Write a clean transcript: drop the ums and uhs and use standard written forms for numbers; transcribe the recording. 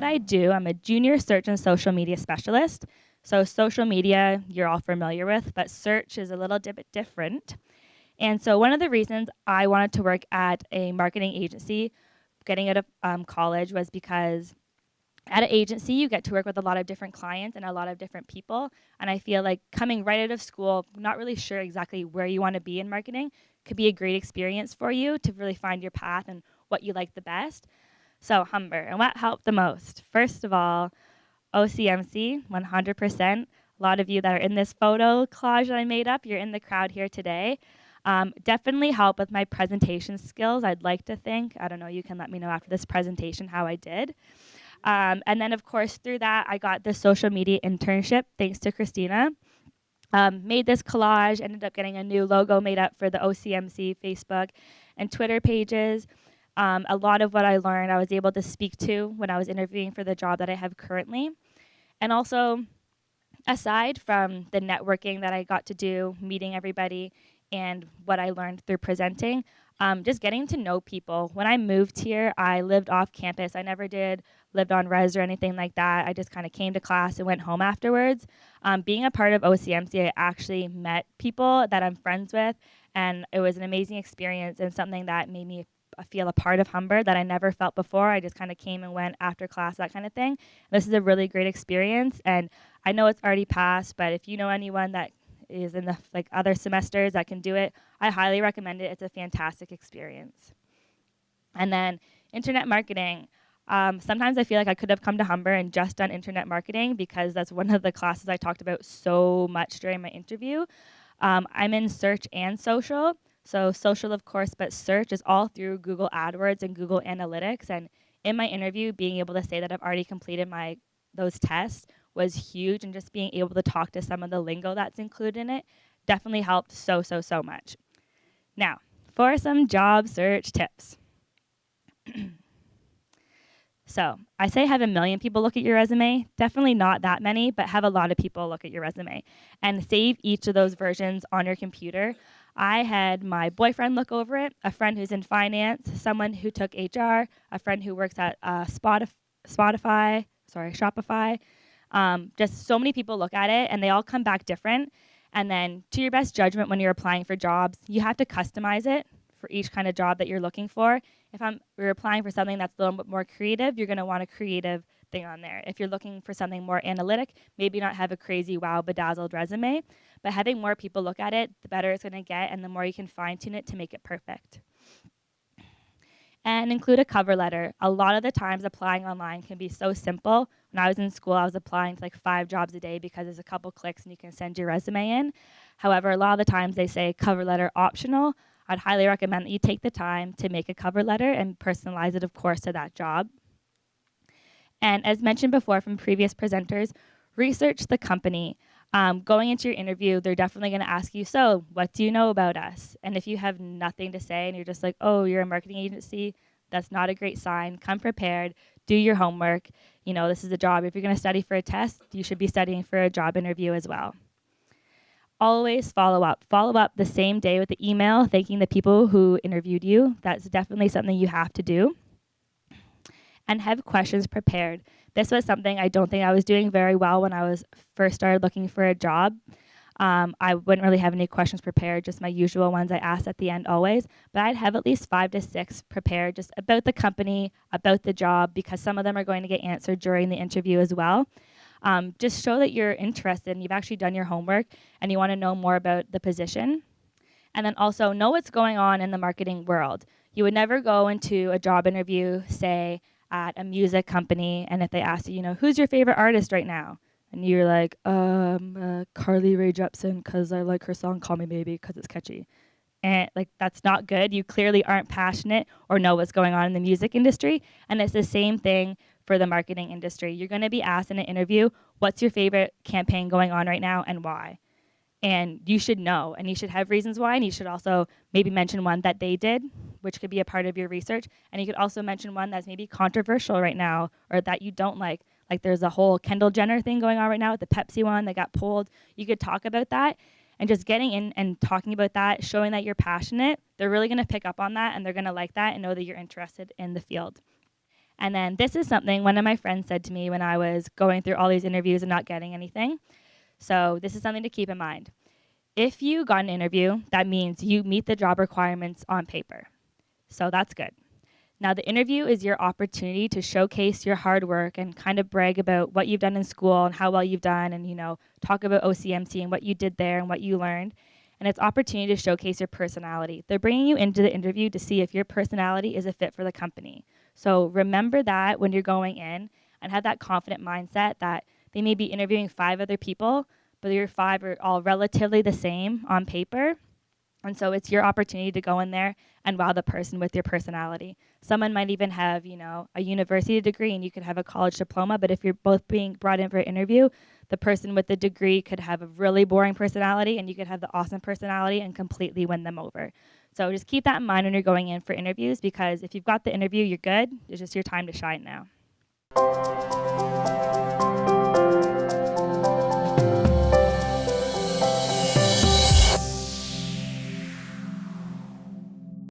I do, I'm a junior search and social media specialist. So social media, you're all familiar with, but search is a little bit different. And so one of the reasons I wanted to work at a marketing agency getting out of college was because at an agency, you get to work with a lot of different clients and a lot of different people. And I feel like coming right out of school, not really sure exactly where you want to be in marketing, could be a great experience for you to really find your path and what you like the best. So Humber, and what helped the most? First of all, OCMC, 100%. A lot of you that are in this photo collage that I made up, you're in the crowd here today. Definitely help with my presentation skills, I'd like to think. I don't know, you can let me know after this presentation how I did. And then, of course, through that, I got this social media internship, thanks to Christina. Made this collage, ended up getting a new logo made up for the OCMC Facebook and Twitter pages. A lot of what I learned, I was able to speak to when I was interviewing for the job that I have currently. And also, aside from the networking that I got to do, meeting everybody, and what I learned through presenting, just getting to know people. When I moved here, I lived off campus. I never lived on res or anything like that. I just kind of came to class and went home afterwards. Being a part of OCMC, I actually met people that I'm friends with, and it was an amazing experience and something that made me feel a part of Humber that I never felt before. I just kind of came and went after class, that kind of thing. This is a really great experience, and I know it's already passed, but if you know anyone that is in the other semesters that can do it, I highly recommend it. It's a fantastic experience. And then internet marketing. Sometimes I feel like I could have come to Humber and just done internet marketing because that's one of the classes I talked about so much during my interview. I'm in search and social. So social, of course, but search is all through Google AdWords and Google Analytics. And in my interview, being able to say that I've already completed those tests was huge, and just being able to talk to some of the lingo that's included in it definitely helped so much. Now, for some job search tips. So, I say have a million people look at your resume. Definitely not that many, but have a lot of people look at your resume. And save each of those versions on your computer. I had my boyfriend look over it, a friend who's in finance, someone who took HR, a friend who works at Shopify. Just so many people look at it, and they all come back different. And then, to your best judgment when you're applying for jobs, you have to customize it for each kind of job that you're looking for. If you're applying for something that's a little bit more creative, you're going to want a creative thing on there. If you're looking for something more analytic, maybe not have a crazy, wow, bedazzled resume, but having more people look at it, the better it's going to get, and the more you can fine-tune it to make it perfect. And include a cover letter. A lot of the times applying online can be so simple. When I was in school, I was applying to 5 jobs a day because there's a couple clicks and you can send your resume in. However, a lot of the times they say cover letter optional. I'd highly recommend that you take the time to make a cover letter and personalize it, of course, to that job. And as mentioned before from previous presenters, research the company. Going into your interview, they're definitely going to ask you, so what do you know about us? And if you have nothing to say and you're just like, oh, you're a marketing agency, that's not a great sign. Come prepared, do your homework. This is a job. If you're going to study for a test, you should be studying for a job interview as well. Always follow up. Follow up the same day with the email thanking the people who interviewed you. That's definitely something you have to do. And have questions prepared. This was something I don't think I was doing very well when I was first started looking for a job. I wouldn't really have any questions prepared, just my usual ones I asked at the end always. But I'd have at least 5 to 6 prepared just about the company, about the job, because some of them are going to get answered during the interview as well. Just show that you're interested and you've actually done your homework and you want to know more about the position. And then also know what's going on in the marketing world. You would never go into a job interview, say, at a music company, and if they ask you, who's your favorite artist right now? And you're like, Carly Rae Jepsen, because I like her song Call Me Maybe, because it's catchy. And that's not good. You clearly aren't passionate or know what's going on in the music industry. And it's the same thing for the marketing industry. You're going to be asked in an interview, what's your favorite campaign going on right now and why? And you should know, and you should have reasons why, and you should also maybe mention one that they did, which could be a part of your research. And you could also mention one that's maybe controversial right now or that you don't like. Like there's a whole Kendall Jenner thing going on right now with the Pepsi one that got pulled. You could talk about that. And just getting in and talking about that, showing that you're passionate, they're really going to pick up on that, and they're going to like that and know that you're interested in the field. And then this is something one of my friends said to me when I was going through all these interviews and not getting anything. So this is something to keep in mind. If you got an interview, that means you meet the job requirements on paper. So that's good. Now, the interview is your opportunity to showcase your hard work and kind of brag about what you've done in school and how well you've done, and talk about OCMC and what you did there and what you learned. And it's opportunity to showcase your personality. They're bringing you into the interview to see if your personality is a fit for the company. So remember that when you're going in, and have that confident mindset that they may be interviewing 5 other people, but your 5 are all relatively the same on paper. And so it's your opportunity to go in there and wow the person with your personality. Someone might even have, a university degree and you could have a college diploma, but if you're both being brought in for an interview, the person with the degree could have a really boring personality and you could have the awesome personality and completely win them over. So just keep that in mind when you're going in for interviews, because if you've got the interview, you're good. It's just your time to shine now.